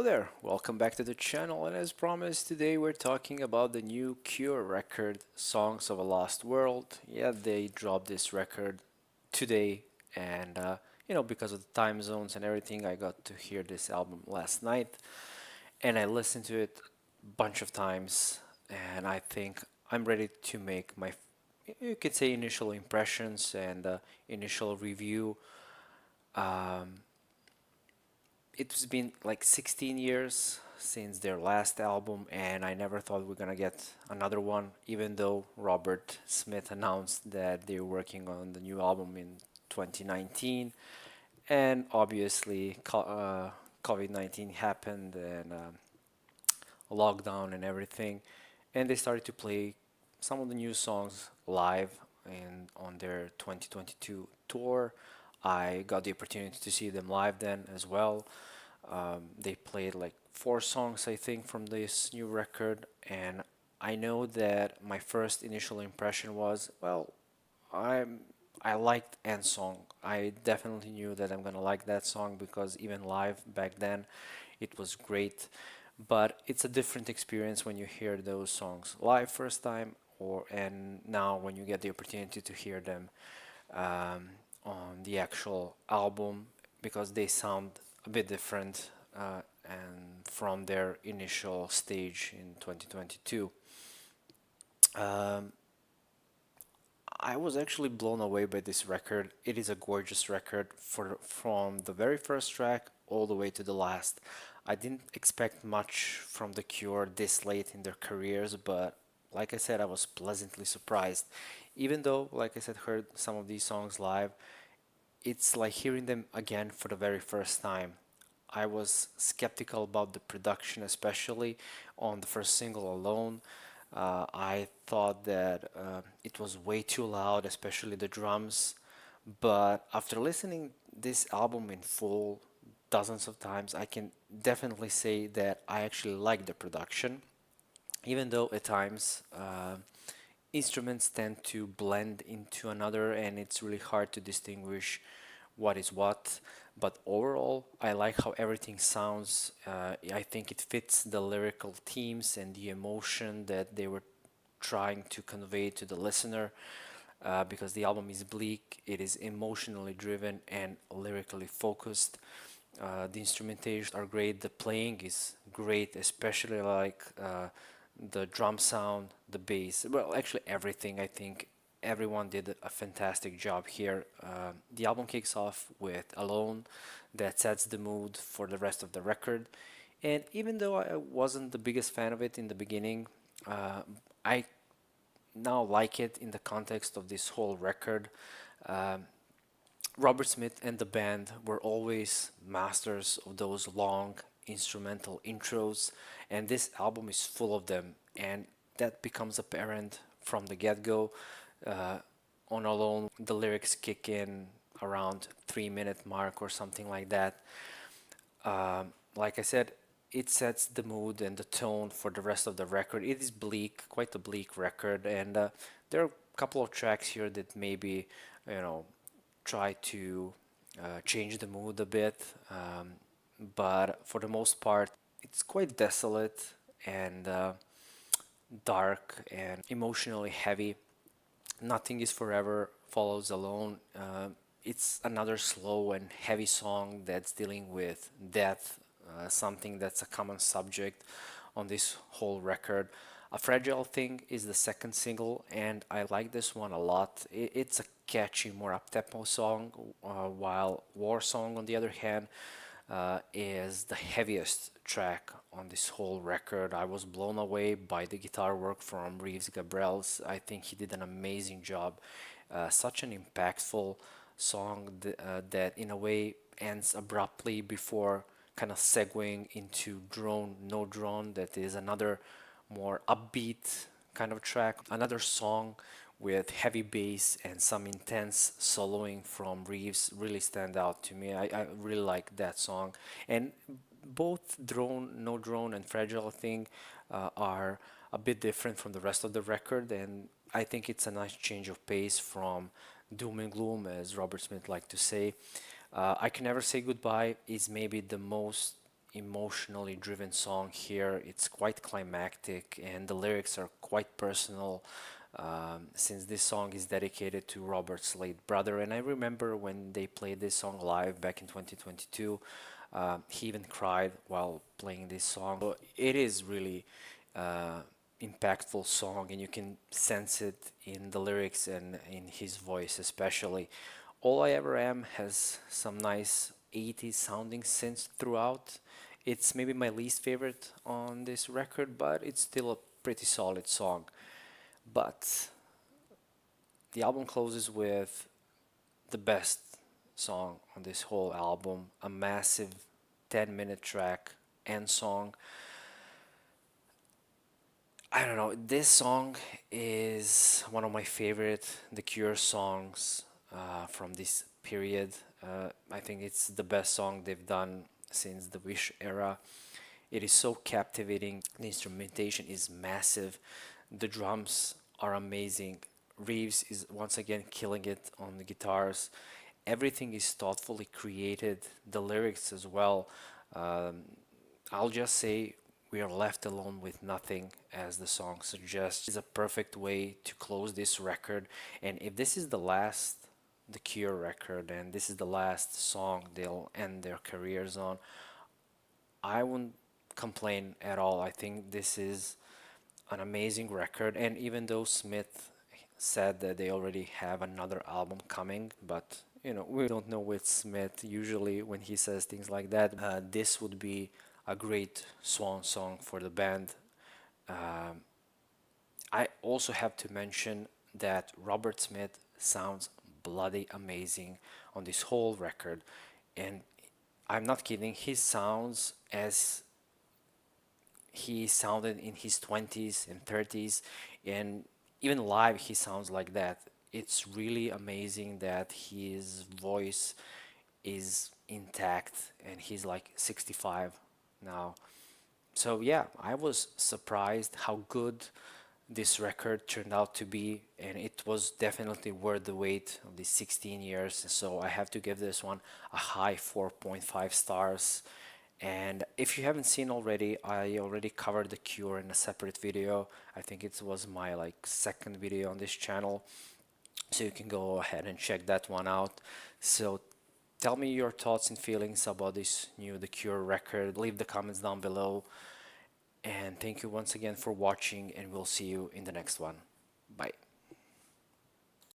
there, welcome back to the channel, and as promised, today we're talking about the new Cure record, Songs of a Lost World. Yeah, they dropped this record today, and because of the time zones and everything, I got to hear this album last night, and I listened to it a bunch of times, and I think I'm ready to make my, you could say, initial impressions and initial review. Um, it's been like 16 years since their last album, and I never thought we are gonna get another one, even though Robert Smith announced that they're working on the new album in 2019. And obviously, COVID-19 happened and lockdown and everything, and they started to play some of the new songs live and on their 2022 tour. I got the opportunity to see them live then as well. They played like four songs, I think, from this new record, and I know that my first initial impression was, well, I'm I liked End Song. I definitely knew that I'm gonna like that song because even live back then, it was great. But it's a different experience when you hear those songs live first time, or and now when you get the opportunity to hear them on the actual album because they sound a bit different and from their initial stage in 2022. Um, I was actually blown away by this record. It is a gorgeous record from the very first track all the way to the last. I didn't expect much from The Cure this late in their careers, but like I said, I was pleasantly surprised. Even though, like I said, heard some of these songs live, it's like hearing them again for the very first time. I was skeptical about the production, especially on the first single alone. I thought that it was way too loud, especially the drums. But after listening this album in full dozens of times, I can definitely say that I actually like the production, even though at times instruments tend to blend into another and it's really hard to distinguish what is what. But overall, I like how everything sounds. I think it fits the lyrical themes and the emotion that they were trying to convey to the listener. Because the album is bleak, it is emotionally driven and lyrically focused. The instrumentations are great, the playing is great, especially like the drum sound, the bass. Well, actually, everything. I think everyone did a fantastic job here. The album kicks off with Alone, that sets the mood for the rest of the record. And even though I wasn't the biggest fan of it in the beginning, I now like it in the context of this whole record. Um, Robert Smith and the band were always masters of those long instrumental intros, and this album is full of them, and that becomes apparent from the get-go. Uh, on Alone, the lyrics kick in around 3 minute mark or something like that. Like I said, it sets the mood and the tone for the rest of the record. It is bleak, quite a bleak record, and there are a couple of tracks here that maybe, you know, try to change the mood a bit, but for the most part, it's quite desolate and dark and emotionally heavy. Nothing is Forever follows Alone. It's another slow and heavy song that's dealing with death, something that's a common subject on this whole record. A Fragile Thing is the second single, and I like this one a lot. It's a catchy, more up-tempo song, while War Song, on the other hand, is the heaviest track on this whole record. I was blown away by the guitar work from Reeves Gabrels. I think he did an amazing job. Such an impactful song that, in a way, ends abruptly before kind of segueing into Drone, No Drone, that is another more upbeat kind of track. Another song with heavy bass and some intense soloing from Reeves really stand out to me. I really like that song. And both Drone, No Drone, and Fragile Thing are a bit different from the rest of the record, and I think it's a nice change of pace from doom and gloom, as Robert Smith liked to say. I Can Never Say Goodbye is maybe the most emotionally driven song here. It's quite climactic, and the lyrics are quite personal. Since this song is dedicated to Robert's late brother, and I remember when they played this song live back in 2022, he even cried while playing this song. So it is really uh, impactful song, and you can sense it in the lyrics and in his voice especially. All I Ever Am has some nice 80s sounding synths throughout. It's maybe my least favorite on this record, but it's still a pretty solid song. But the album closes with the best song on this whole album, a massive 10-minute track and song. I don't know, this song is one of my favorite The Cure songs from this period. I think it's the best song they've done since the Wish era. It is so captivating. The instrumentation is massive. The drums are amazing. Reeves is once again killing it on the guitars. Everything is thoughtfully created. The lyrics as well. Um, I'll just say we are left alone with nothing, as the song suggests. It's a perfect way to close this record. And if this is the last The Cure record and this is the last song they'll end their careers on, I wouldn't complain at all. I think this is an amazing record. And even though Smith said that they already have another album coming, but we don't know with Smith. Usually, when he says things like that, this would be a great swan song for the band. Um, I also have to mention that Robert Smith sounds bloody amazing on this whole record, and I'm not kidding. He sounds as he sounded in his 20s and 30s, and even live he sounds like that. It's really amazing that his voice is intact, and he's like 65 now. So yeah, I was surprised how good this record turned out to be, and it was definitely worth the wait of these 16 years. So I have to give this one a high 4.5 stars. And if you haven't seen already, I already covered The Cure in a separate video. I think it was my like second video on this channel, so you can go ahead and check that one out. So tell me your thoughts and feelings about this new The Cure record. Leave the comments down below. And thank you once again for watching, and we'll see you in the next one. Bye.